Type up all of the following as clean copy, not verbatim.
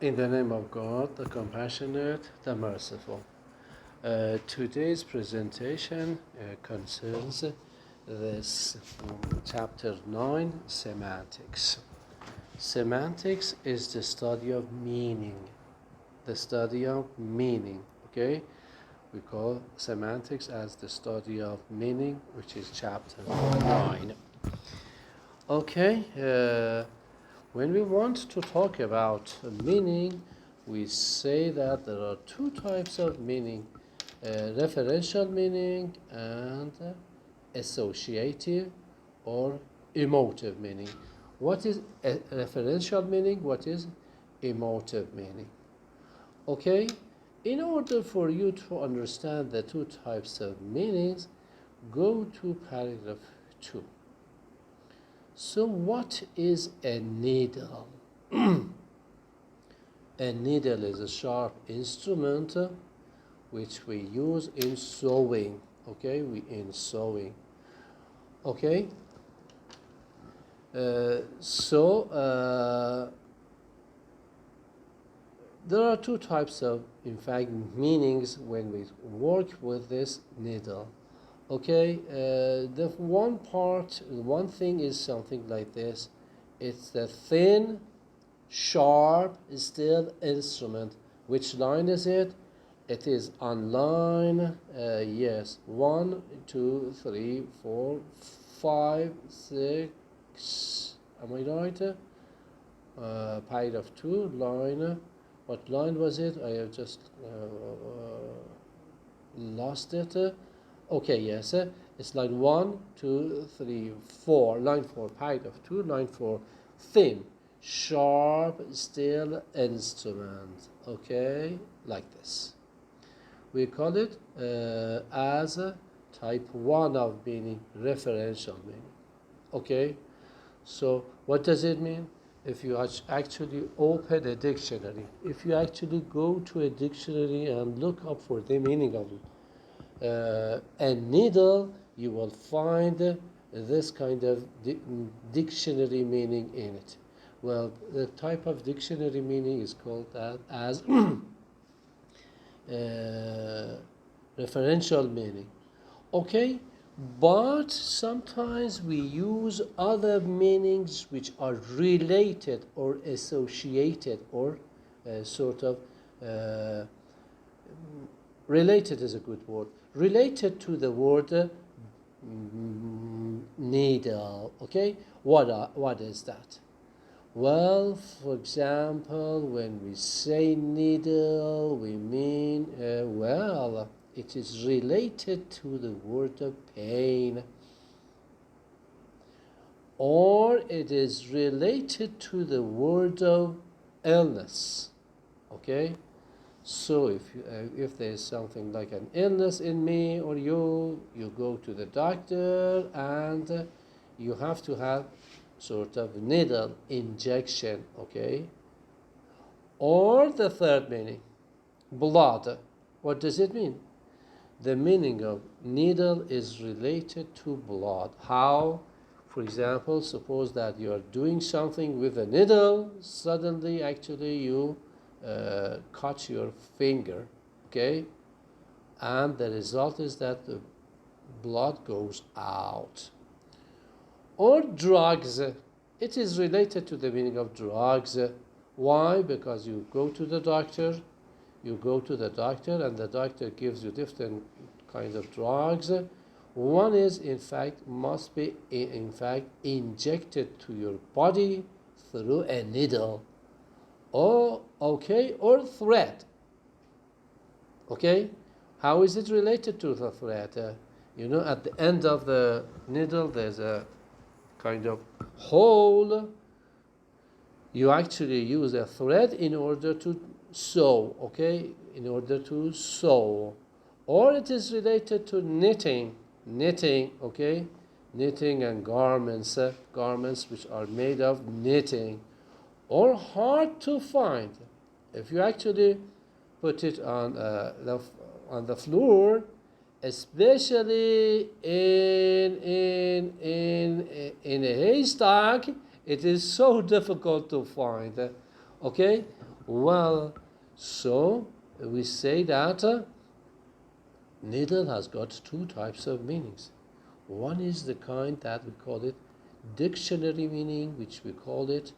In the name of God, the compassionate, the merciful. Today's presentation concerns this chapter 9, Semantics. Semantics is the study of meaning. The study of meaning, okay? We call semantics as the study of meaning, which is chapter 9. Okay, when we want to talk about meaning, we say that there are two types of meaning, referential meaning and associative or emotive meaning. What is a referential meaning? What is emotive meaning? Okay, in order for you to understand the two types of meanings, go to paragraph 2. So what is a needle? A needle is a sharp instrument which we use in sewing. Okay, in sewing. Okay. There are two types of, in fact, meanings when we work with this needle. Okay, the one thing is something like this. It's the thin, sharp, steel instrument. Which line is it? It is on line, yes, 1, 2, 3, 4, 5, 6, am I right? Paragraph 2, line, what line was it? I have just lost it. Okay, yes, it's line 1, 2, 3, 4. Line 4, paragraph 2, line 4, thin, sharp, steel instrument. Okay, like this. We call it as type 1 of meaning, referential meaning. Okay, so what does it mean? If you actually open a dictionary, if you actually go to a dictionary and look up for the meaning of it, a needle, you will find this kind of dictionary meaning in it. Well, the type of dictionary meaning is called as referential meaning. Okay, but sometimes we use other meanings which are related or associated or sort of related is a good word. Related to the word needle. Okay, what is that? Well, for example, when we say needle, we mean well, it is related to the word of pain, or it is related to the word of illness. Okay. So if there is something like an illness in me or you go to the doctor and you have to have sort of needle injection, okay? Or the third meaning, blood. What does it mean? The meaning of needle is related to blood. How? For example, suppose that you are doing something with a needle, suddenly actually you cut your finger, okay, and the result is that the blood goes out. Or drugs, it is related to the meaning of drugs. Why? Because you go to the doctor, and the doctor gives you different kinds of drugs. One is, in fact, must be injected to your body through a needle. Oh, okay, or thread. Okay, how is it related to the thread? At the end of the needle, there's a kind of hole. You actually use a thread in order to sew, okay, Or it is related to knitting, okay, knitting and garments which are made of knitting. Or hard to find. If you actually put it on the floor, especially in a haystack, it is so difficult to find. Okay, Well, so we say that needle has got two types of meanings. One is the kind that we call it dictionary meaning, which we call it,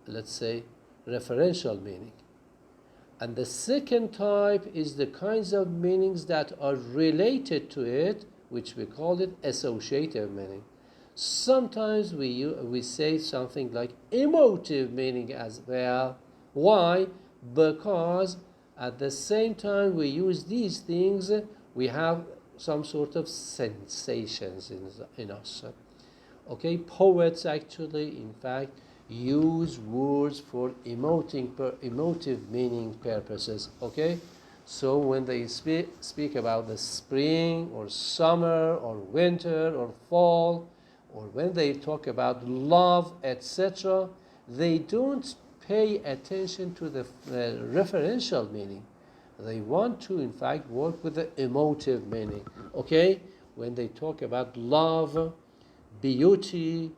let's say, referential meaning. And the second type is the kinds of meanings that are related to it, which we call it associative meaning. Sometimes we say something like emotive meaning as well. Why? Because at the same time we use these things, we have some sort of sensations in us. Okay, poets actually, in fact, use words for emotive meaning purposes. Okay, so when they speak about the spring or summer or winter or fall, or when they talk about love, etc., they don't pay attention to the referential meaning. They want to, in fact, work with the emotive meaning. Okay, when they talk about love, beauty,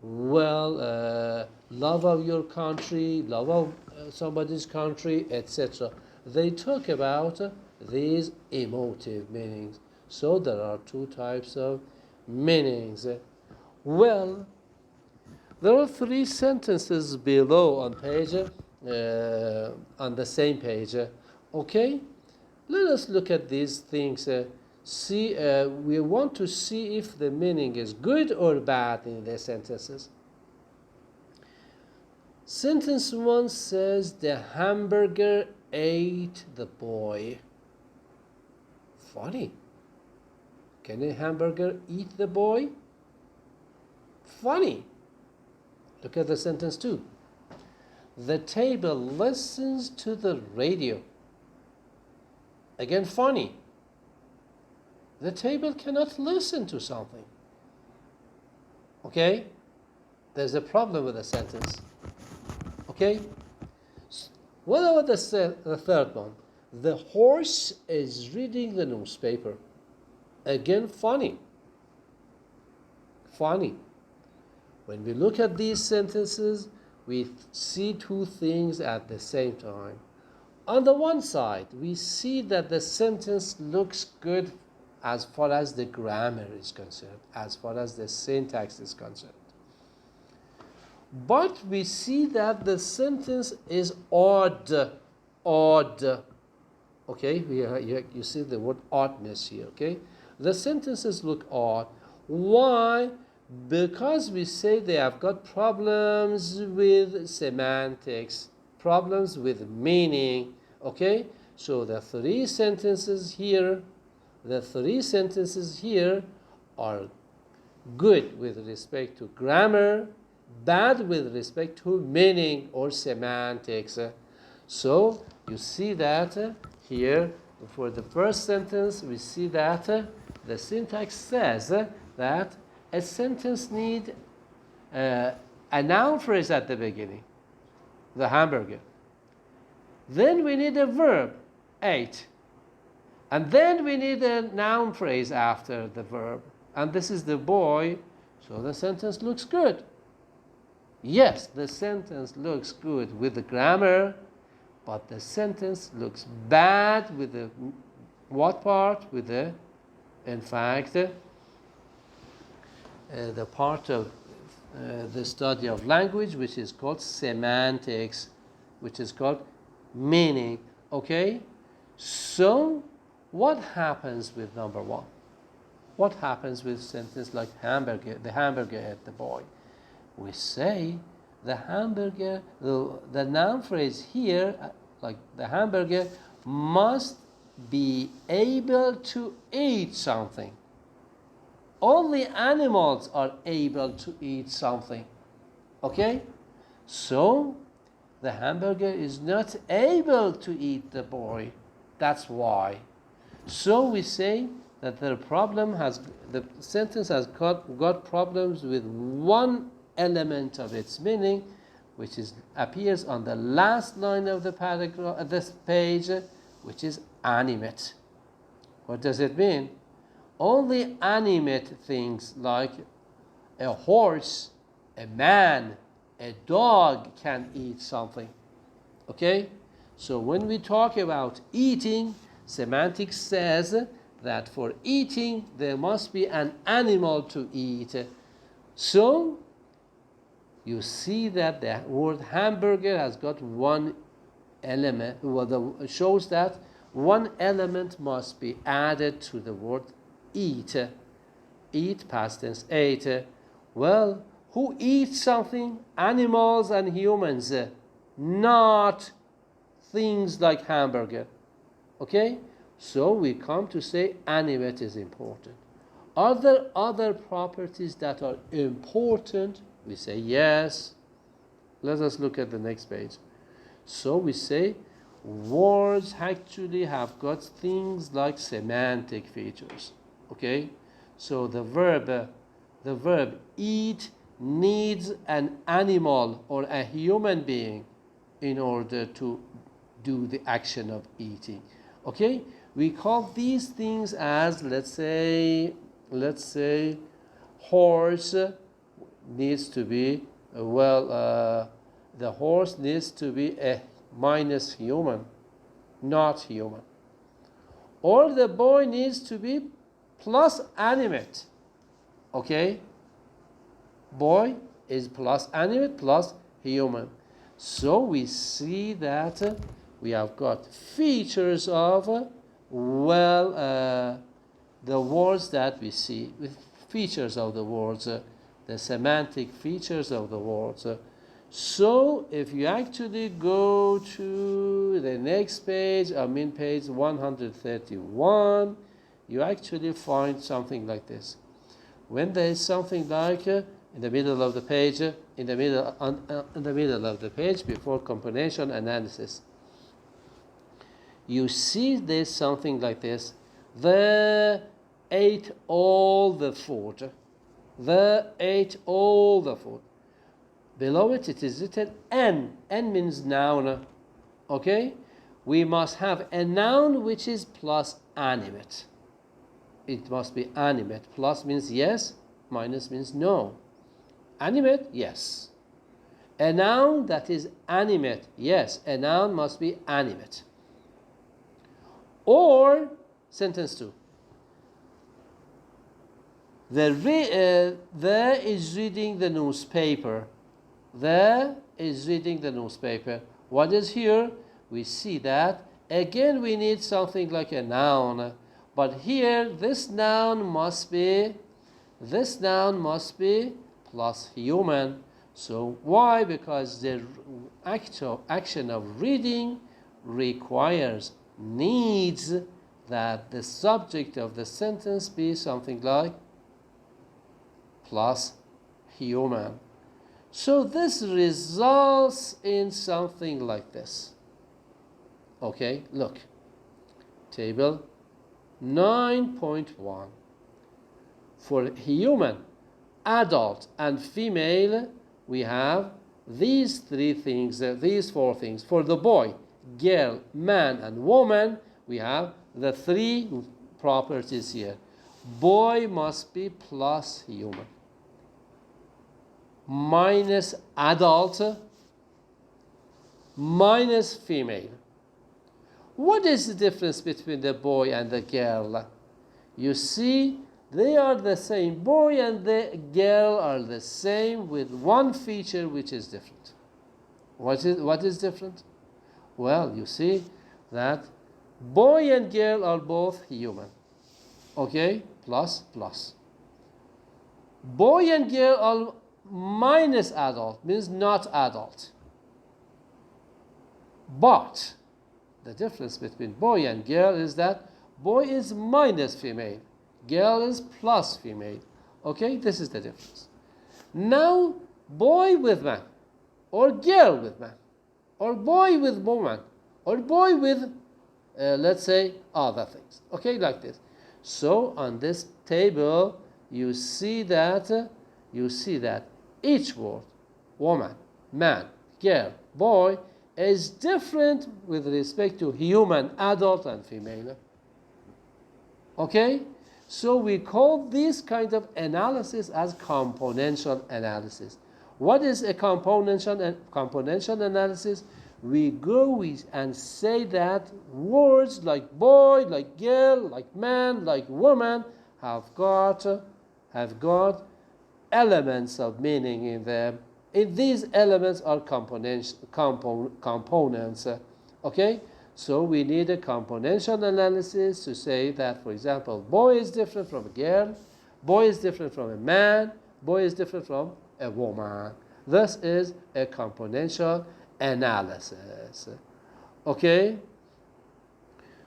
well, love of your country, love of somebody's country, etc. They talk about these emotive meanings. So there are two types of meanings. Well, there are three sentences below on page, on the same page. Okay, let us look at these things. We want to see if the meaning is good or bad in the sentences. Sentence 1 says, the hamburger ate the boy. Funny. Can a hamburger eat the boy? Funny. Look at the sentence 2. The table listens to the radio. Again, funny. The table cannot listen to something. Okay? There's a problem with the sentence. Okay? What about the third one? The horse is reading the newspaper. Again, funny. Funny. When we look at these sentences, we see two things at the same time. On the one side, we see that the sentence looks good as far as the grammar is concerned, as far as the syntax is concerned. But we see that the sentence is odd. Odd. Okay, you see the word oddness here, okay? The sentences look odd. Why? Because we say they have got problems with semantics, problems with meaning, okay? So the three sentences here are good with respect to grammar, bad with respect to meaning or semantics. So you see that here for the first sentence, we see that the syntax says that a sentence needs a noun phrase at the beginning, the hamburger. Then we need a verb, ate. And then we need a noun phrase after the verb. And this is the boy, so the sentence looks good. Yes, the sentence looks good with the grammar, but the sentence looks bad with the what part? With the, in fact, the part of the study of language, which is called semantics, which is called meaning. Okay? So, what happens with number 1? What happens with sentence like hamburger, the hamburger ate the boy? We say the hamburger, the noun phrase here, like the hamburger, must be able to eat something. Only animals are able to eat something. Okay? So, the hamburger is not able to eat the boy. That's why. So we say that the sentence has got problems with one element of its meaning, which appears on the last line of the paragraph, this page, which is animate. What does it mean? Only animate things like a horse, a man, a dog can eat something. Okay? So when we talk about eating, semantics says that for eating, there must be an animal to eat. So you see that the word hamburger has got one element, shows that one element must be added to the word eat. Eat, past tense, ate. Well, who eats something? Animals and humans, not things like hamburger. Okay? So we come to say animate is important. Are there other properties that are important? We say yes. Let us look at the next page. So we say words actually have got things like semantic features. Okay? So the verb eat needs an animal or a human being in order to do the action of eating. Okay? We call these things as, let's say horse needs to be, the horse needs to be a minus human, not human. Or the boy needs to be plus animate. Okay? Boy is plus animate plus human. So we see that we have got features of, the words that we see, with features of the words, the semantic features of the words. So if you actually go to the next page, page 131, you actually find something like this. When there is something like in the middle of the page, in the middle of the page before componential analysis, you see there's something like this. The ate all the food. The ate all the food. Below it, it is written N. N means noun. Okay? We must have a noun which is plus animate. It must be animate. Plus means yes, minus means no. Animate, yes. A noun that is animate, yes. A noun must be animate. Or, sentence 2. There is reading the newspaper. There is reading the newspaper. What is here? We see that. Again, we need something like a noun. But here, this noun must be plus human. So why? Because the actual action of reading needs that the subject of the sentence be something like plus human. So this results in something like this. Okay, look. Table 9.1. For human, adult, and female, we have these these four things. For the boy, girl, man, and woman, we have the three properties here. Boy must be plus human, minus adult, minus female. What is the difference between the boy and the girl? You see, they are the same. Boy and the girl are the same with one feature which is different. What is different? Well, you see that boy and girl are both human. Okay? Plus. Boy and girl are minus adult, means not adult. But the difference between boy and girl is that boy is minus female, girl is plus female. Okay, this is the difference. Now, boy with man, or girl with man, or boy with woman, or boy with, let's say, other things. Okay, like this. So on this table, you see that each word, woman, man, girl, boy, is different with respect to human, adult, and female. Okay? So we call this kind of analysis as componential analysis. What is a componential analysis? We go and say that words like boy, like girl, like man, like woman have got elements of meaning in them. These elements are components. Okay, so we need a componential analysis to say that, for example, boy is different from a girl, boy is different from a man, boy is different from a woman. This is a componential analysis. Okay,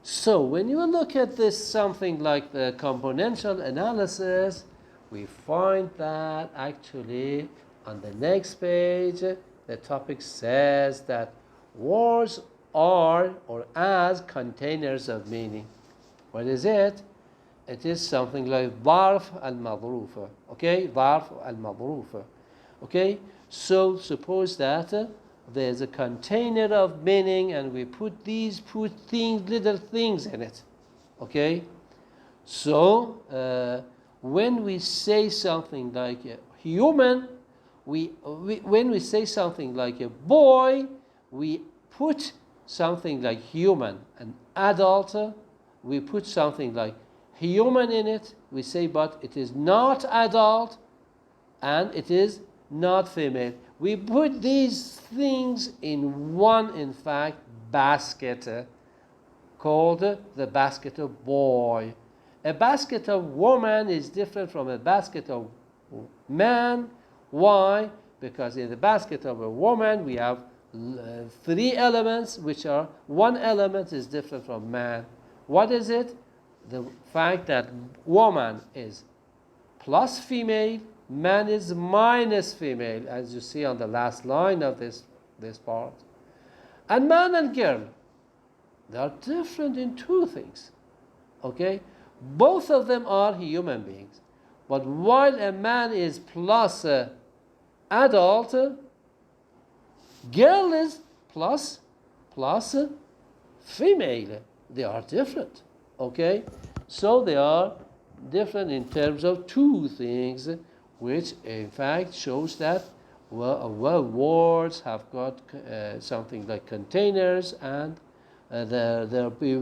so when you look at this, something like the componential analysis, we find that actually on the next page the topic says that words are or as containers of meaning. What is it? It is something like ظرف المظروف. Okay, ظرف المظروف. Okay, so suppose that there's a container of meaning and we put little things in it. Okay, so when we say something like a human, when we say something like a boy, we put something like human. An adult, we put something like human in it. We say, but it is not adult and it is not female. We put these things in one, in fact, basket called the basket of boy. A basket of woman is different from a basket of man. Why? Because in the basket of a woman we have 3 elements, which are one element is different from man. What is it? The fact that woman is plus female, man is minus female, as you see on the last line of this part. And man and girl, they are different in 2 things. Okay? Both of them are human beings. But while a man is plus adult, girl is plus female. They are different. Okay? So they are different in terms of 2 things, which in fact shows that words have got something like containers, and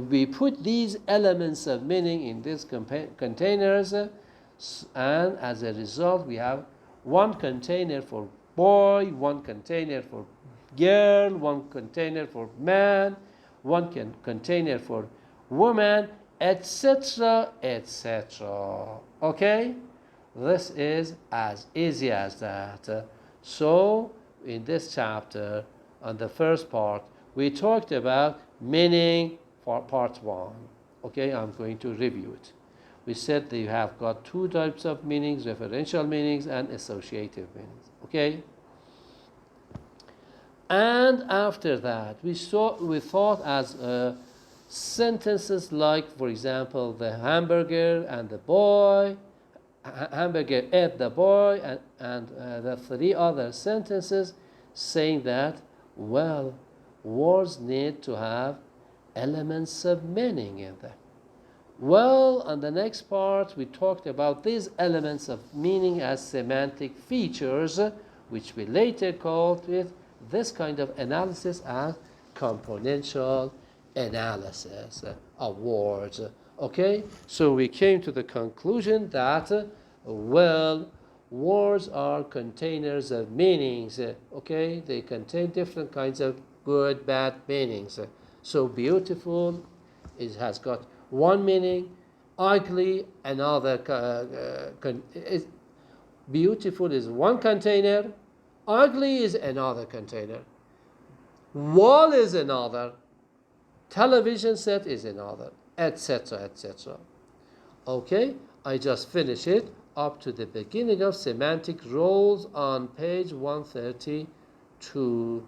we put these elements of meaning in these containers, and as a result we have one container for boy, one container for girl, one container for man, one container for woman, etc., etc. Okay, this is as easy as that. So in this chapter, on the first part, we talked about meaning for part 1. Okay, I'm going to review it. We said that you have got 2 types of meanings: referential meanings and associative meanings. Okay, and after that we thought as sentences like, for example, the hamburger and the boy, hamburger ate the boy, and the 3 other sentences saying that, well, words need to have elements of meaning in them. Well, on the next part we talked about these elements of meaning as semantic features, which we later called with this kind of analysis as componential analysis of words. Okay, so we came to the conclusion that well, words are containers of meanings. Okay, they contain different kinds of good, bad meanings. So beautiful has got one meaning, ugly another. Beautiful is one container, ugly is another container, wall is another, television set is another, etc., etc. Okay, I just finished it up to the beginning of semantic roles on page 132.